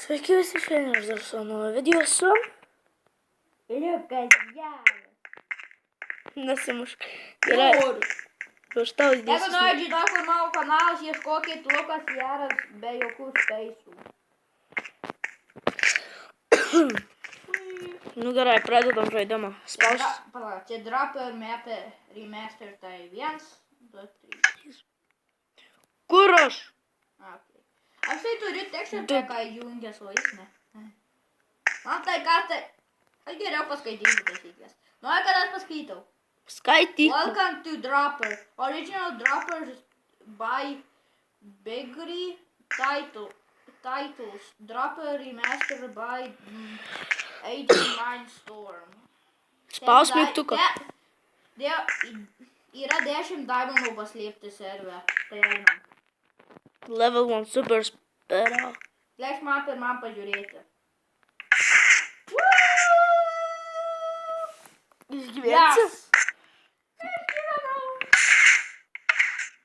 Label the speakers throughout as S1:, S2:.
S1: Sveiki visi, šiandien aš dar su naujo video su
S2: Liukas geras.
S1: Nesimušk. Gerai, už tau
S2: Jeigu
S1: įdėsiu.
S2: norite žinoti, kur mano kanalas, ieškokit Lukas geras be jokių speisų.
S1: Nu gerai, pradedam žaidimą. Spaus.
S2: Čia Dropper Mapper Remaster, tai 1, 2, 3.
S1: Kur aš?
S2: Okay. Aš tai turiu tekstą, ką įjungęs, o jis ne. Man tai ką tai... Aš geriau paskaitysiu taisyklės. Nori, kad aš paskaitau.
S1: Skaityk.
S2: Welcome to Dropper. Original Droppers by Biggery Titles. Dropper Remaster by Agent Mindstorm.
S1: Spaus mygtuką.
S2: Yra 10 diamondų paslėpti serve. Tai einam.
S1: Level 1 super spera.
S2: Leisk man pirmam pažiūrėti.
S1: Išgyvensi?
S2: Yes. Išgyvenau.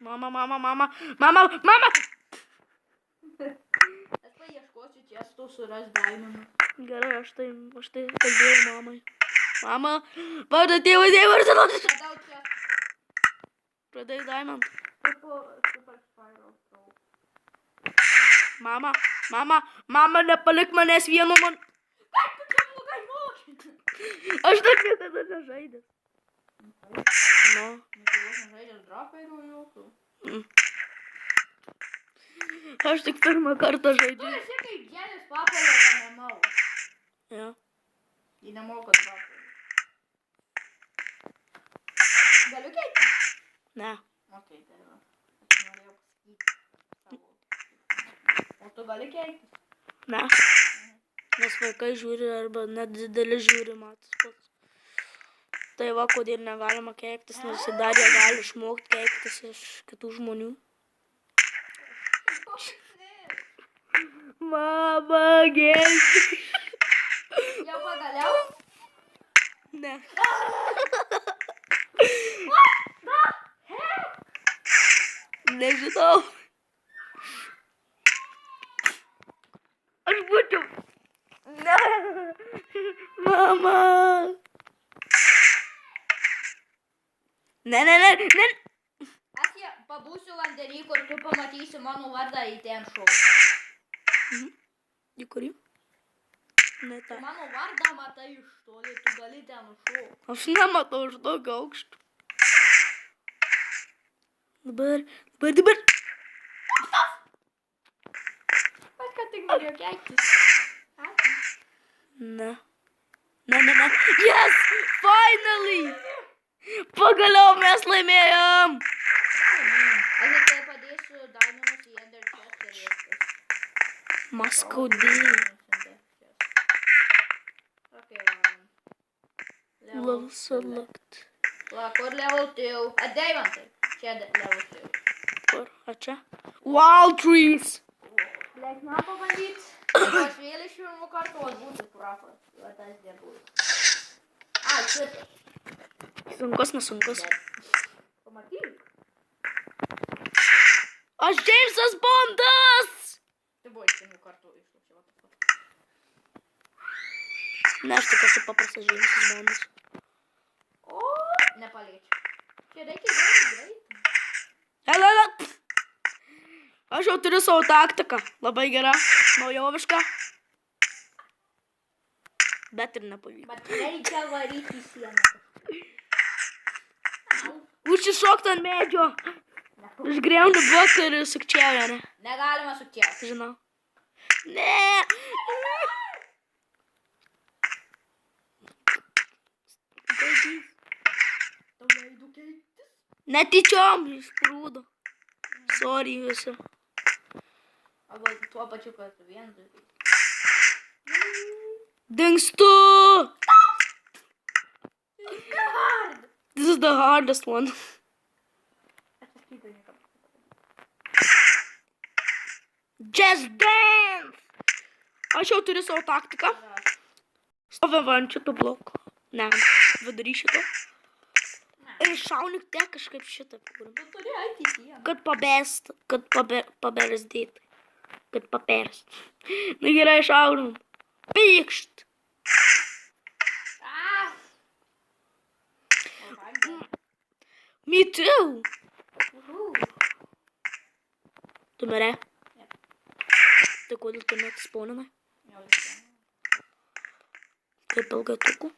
S1: Mama.
S2: Aš paieškosiu čestų suras diamondų.
S1: Gerai, aš tai kalbėjau mamai. Mama, vardą tėvą, vardą.
S2: Padau čia.
S1: Pradėjau diamond.
S2: Super Spiral Pro.
S1: Mama, nepalik manęs vienu man.
S2: Kaip tu čia blogai moki?
S1: Aš dar niekada nežaidęs. Nu.
S2: Niekada nežaidęs droperių jokių.
S1: Aš tik pirmą kartą
S2: Tu
S1: žaidžiu.
S2: esi kaip gelis papalio MMO.
S1: Ja.
S2: Jį nemoka droperių. Galiu keiktis?
S1: Ne.
S2: Okei, tai va. Aš norėjau pasakyti savo. O tu gali keiktis?
S1: Ne. Nes vaikai žiūri arba net didelį žiūri, matas pats. Tai va, kodėl negalima keiktis, nes dar jie gali išmokti keiktis iš kitų žmonių. Mama, gelbėk.
S2: Jau pagaliau?
S1: Ne.
S2: What the heck?
S1: Nežinau. Aš būčiau. Ne. Mama. Ne.
S2: Aš čia pabūsiu vandenį, kur tu pamatysi mano vardą į ten šou.
S1: Į kurį? Ne
S2: Tu
S1: tą.
S2: mano vardą matai iš toli, tu gali ten šou.
S1: Aš nematau iš tokio aukšto. Dabar.
S2: Aš ką tik norėjau keiktis.
S1: Ne. Yes! Finally! Pagaliau mes laimėjom!
S2: Aš tai padėsiu diamondus į Ender Chest ir viskas.
S1: Maskaudėjai.
S2: Okay,
S1: Level select.
S2: La, kur level 2? Deimantai. Čia level 2.
S1: Kur? A čia? Wild trees!
S2: Leik man pabandyt. Aš vėl iš pirmų kartų būtų profas. Va tas dėbūs. Ai, šitas.
S1: Sunkus, nesunkus.
S2: Pamatyk.
S1: Aš Džeimsas Bondas!
S2: Tai buvo iš pirmų kartų išlūkščiau.
S1: Ne, aš tik esu paprastas Džeimsas Bondas.
S2: O, nepaliečiu. Čia reikia greitai.
S1: Helena! Aš jau turiu savo taktiką. Labai gera, naujoviška. Bet ir nepavyko.
S2: Bet reikia varyti į sieną.
S1: Užsišokti ant medžio. Išgriauni bloką ir sukčiauja, ne?
S2: Negalima sukčiauti.
S1: Žinau. Ne!
S2: Tau leidu keiktis.
S1: Netyčiom išprūdo. Sorry visi.
S2: Arba tuo pačiu kartu 1, 2, 3.
S1: Dingstu!
S2: Hard.
S1: This is the hardest one. Just dance! Aš jau turiu savo taktiką. Stovim ant šito bloko. Ne, vidury šito. Ir šauni tiek kažkaip šitą.
S2: Tu turi eiti į sieną.
S1: Kad pabezdėti. kad paperst. Na gerai, šaunam. Pykšt.
S2: Ah! Oh, I'm dead.
S1: Me too.
S2: Woohoo.
S1: Tu mirė?
S2: Yep.
S1: Tai kodėl tu net spaunamai?
S2: Jo, viską.
S1: Kaip ilgai truko?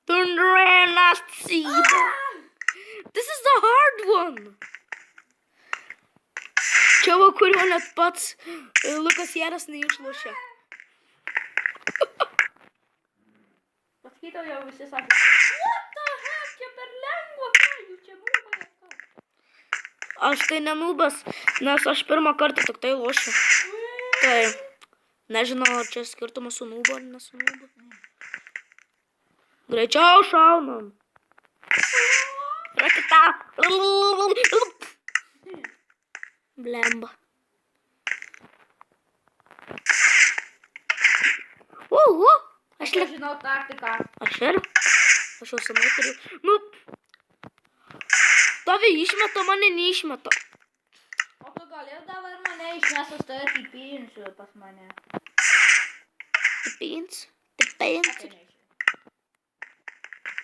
S1: Thunderland seed. This is the hard one. Čia va, kurio net pats Lukas Jaras neišlošė.
S2: Paskaitau jau visi sakė. What the heck, čia per lengva, ką jūs čia buvo.
S1: Aš tai nenubas, nes aš pirmą kartą tik tai lošiu. Tai nežinau, ar čia skirtumas su nubu ar nesu nubu. Greičiau šaunam. Raketa. Blemba. Aš
S2: Aš žinau taktiką.
S1: Aš ir? Aš jau senai turiu. Nu. Tave išmeta, mane neišmeta.
S2: O tu gali dabar mane išmest, aš tave įpinsiu pas mane.
S1: Tipins?
S2: Aš tai neišiu.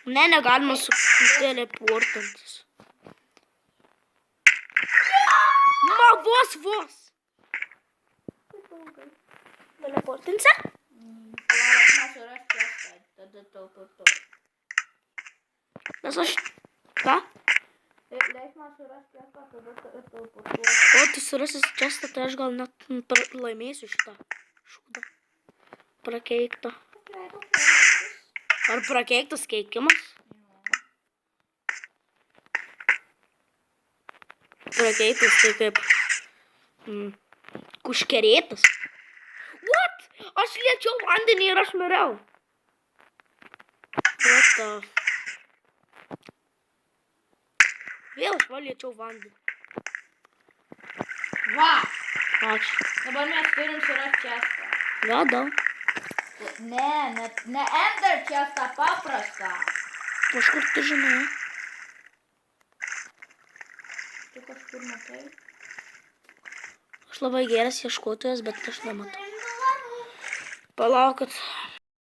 S1: Ne, negalima su teleportantis. Ma, vos. Teleportinsi?
S2: Palauk, aš surasiu kestą, tada teleportuoju.
S1: Nes aš... Ką?
S2: Leis man surasti kestą, tada teleportuoju.
S1: O, tu surasis čestą, tai aš gal net laimėsiu šitą šūdą. Prakeiktą. Ar prakeiktas keikimas? Prakeiktas tai kaip... Kuškerėtas. What? Aš liečiau vandenį ir aš miriau. What the... Vėl aš liečiau vandenį.
S2: Va!
S1: Ačiū.
S2: Dabar mes turim surasti kestą.
S1: Gadau.
S2: Ne ender kestą paprastą.
S1: Kažkur tu žinai.
S2: Tu kažkur matai?
S1: Aš labai geras ieškotojas, bet aš nematau. Palaukit,